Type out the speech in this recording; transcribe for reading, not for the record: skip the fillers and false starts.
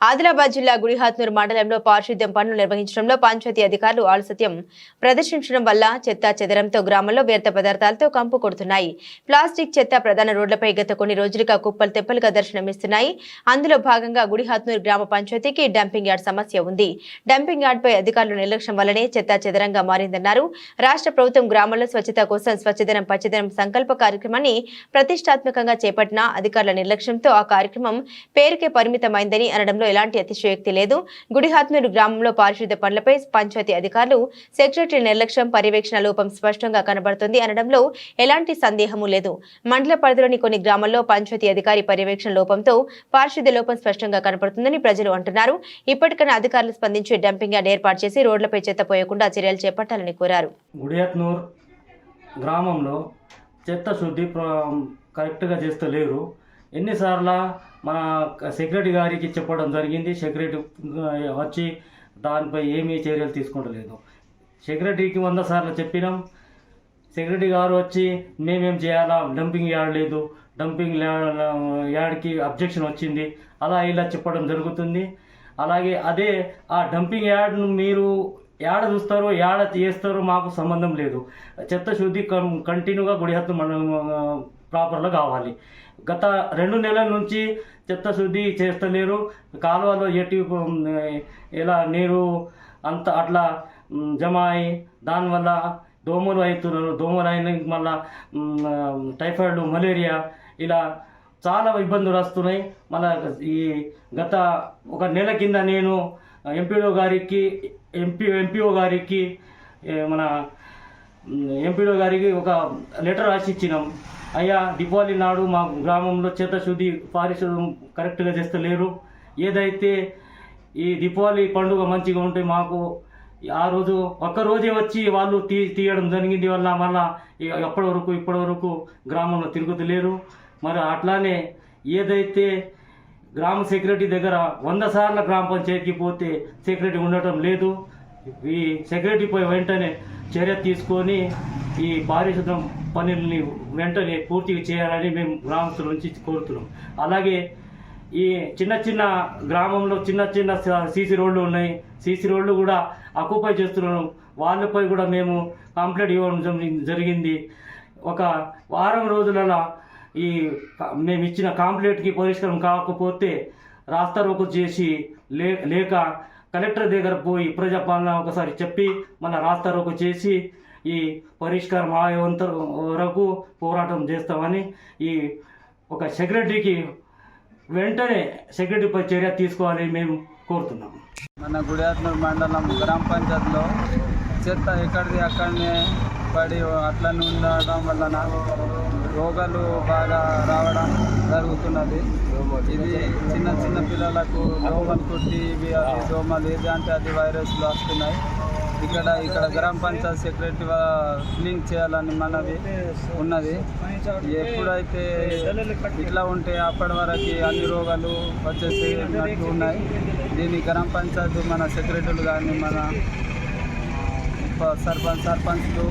ఆదిలాబాద్ జిల్లా గుడిహాత్నూరు మండలంలో పారిశుద్ధ్యం పనులు నిర్వహించడంలో పంచాయతీ అధికారులు ఆలస్యం ప్రదర్శించడం వల్ల చెత్త చెదరంతో గ్రామంలో వ్యర్థ పదార్థాలతో కంపు కొడుతున్నాయి. ప్లాస్టిక్ చెత్త ప్రధాన రోడ్లపై గత కొన్ని రోజులుగా కుప్పలు తెప్పలుగా దర్శనమిస్తున్నాయి. అందులో భాగంగా గుడిహాత్నూరు గ్రామ పంచాయతీకి డంపింగ్ యార్డ్ సమస్య ఉంది. డంపింగ్ యార్డ్ పై అధికారుల నిర్లక్ష్యం వల్లనే చెత్త చెదరంగా మారిందన్నారు. రాష్ట్ర ప్రభుత్వం గ్రామంలో స్వచ్ఛత కోసం స్వచ్ఛదనం పచ్చదనం సంకల్ప కార్యక్రమాన్ని ప్రతిష్టాత్మకంగా చేపట్టిన అధికారుల నిర్లక్ష్యంతో ఆ కార్యక్రమం పేరుకే పరిమితమైందని అనడంలో ఎలాంటి అతిశయోక్తి లేదు. గుడిహాత్నూరు గ్రామంలో పారిశుద్ధ్య పనులపై పంచాయతీ అధికారులు సెక్రటరీ నిర్లక్ష్యం పర్యవేక్షణ లోపం స్పష్టంగా కనబడుతుంది అనడంలో ఎలాంటి సందేహము లేదు. మండల పరిధిలోని కొన్ని గ్రామాల్లో పంచాయతీ అధికారి పర్యవేక్షణ లోపంతో పారిశుద్ధ్య లోపం స్పష్టంగా కనబడుతుందని ప్రజలు అంటున్నారు. ఇప్పటికైనా అధికారులు స్పందించి డంపింగ్ యార్డ్ ఏర్పాటు చేసి రోడ్లపై చెత్త పోయకుండా చర్యలు చేపట్టాలని కోరారు. గుడిహాత్నూరు గ్రామంలో చెత్త శుద్ధి కరెక్ట్గా చేస్తలేరు. ఎన్నిసార్లు మన సెక్రటరీ గారికి చెప్పడం జరిగింది. సెక్రటరీ వచ్చి దానిపై ఏమీ చర్యలు తీసుకుంటలేదు. సెక్రటరీకి 100 సార్లు చెప్పినాం. సెక్రటరీ గారు వచ్చి మేమేం చేయాలా, డంపింగ్ యార్డ్ లేదు, డంపింగ్ యార్డ్కి అబ్జెక్షన్ వచ్చింది, అలా ఇలా చెప్పడం జరుగుతుంది. అలాగే అదే ఆ డంపింగ్ యార్డ్ను మీరు యాడ చూస్తారో యాడ చేస్తారో మాకు సంబంధం లేదు. చెత్త శుద్ధి కంటిన్యూగా గుడిహత్నూరు ప్రాపర్లో కావాలి. గత 2 నెలల నుంచి చెత్త శుద్ధి చేస్తలేరు. కాలువలో ఇలా నీరు అంత అట్లా జమ అయి దానివల్ల దోమలు అవుతున్నారు. దోమలు అయిన మళ్ళా టైఫాయిడ్, మలేరియా ఇలా చాలా ఇబ్బందులు వస్తున్నాయి. మన ఈ గత 1 నెల కింద నేను ఎంపీఓ గారికి మన ఎంపీఓ గారికి ఒక లెటర్ రాసి ఇచ్చినాం. అయ్యా, దీపావళి నాడు మా గ్రామంలో చెత్త శుద్ధి పారిశుద్ధ్యం కరెక్ట్గా చేస్తలేరు. ఏదైతే ఈ దీపావళి పండుగ మంచిగా ఉంటే మాకు ఆ రోజు ఒక్కరోజే వచ్చి వాళ్ళు తీయడం జరిగింది. వల్ల మళ్ళా ఇప్పటి వరకు గ్రామంలో తిరుగుతలేరు. మరి అట్లానే ఏదైతే గ్రామ సెక్రటరీ దగ్గర 100 సార్లు గ్రామ పంచాయతీకి పోతే సెక్రటరీ ఉండటం లేదు. ఈ సెక్రటరీపై వెంటనే చర్య తీసుకొని ఈ పారిశుద్ధ్యం పనుల్ని వెంటనే పూర్తిగా చేయాలని మేము గ్రామస్తుల నుంచి కోరుతున్నాం. అలాగే ఈ చిన్న గ్రామంలో చిన్న సీసీ రోడ్లు ఉన్నాయి. సీసీ రోడ్లు కూడా ఆక్యుపై చేస్తున్నాం. వాళ్ళపై కూడా మేము కంప్లైంట్ ఇవ్వడం జరిగింది. ఒక వారం రోజులలో ఈ మేము ఇచ్చిన కంప్లైంట్కి పరిష్కారం కాకపోతే రాస్తారోకో చేసి లేక కలెక్టర్ దగ్గర పోయి ప్రజాపాలన ఒకసారి చెప్పి మన రాస్తారోకో చేసి ఈ పరిష్కారం అయ్యేంత వరకు పోరాటం చేస్తామని ఈ ఒక సెక్రటరీకి వెంటనే సెక్రటరీపై చర్య తీసుకోవాలని మేము కోరుతున్నాం. మన గుడిహాత్నూరు మండలం గ్రామ పంచాయతీలో చెత్త ఎక్కడిది అక్కడనే పడి అట్లనే ఉండడం వలన రోగాలు బాగా రావడం జరుగుతున్నది. ఇది చిన్న పిల్లలకు దోమలు కుట్టి దోమలు ఏది అంటే అది వైరస్లు వస్తున్నాయి. ఇక్కడ గ్రామ పంచాయతీ సెక్రటరీ క్లీన్ చేయాలని మనవి ఉన్నది. ఎప్పుడైతే ఇట్లా ఉంటే అప్పటి వరకు అన్ని రోగాలు వచ్చేసేటట్టు ఉన్నాయి. దీన్ని గ్రామ పంచాయతీ మన సెక్రటరీలు కానీ మన సర్పంచ్లు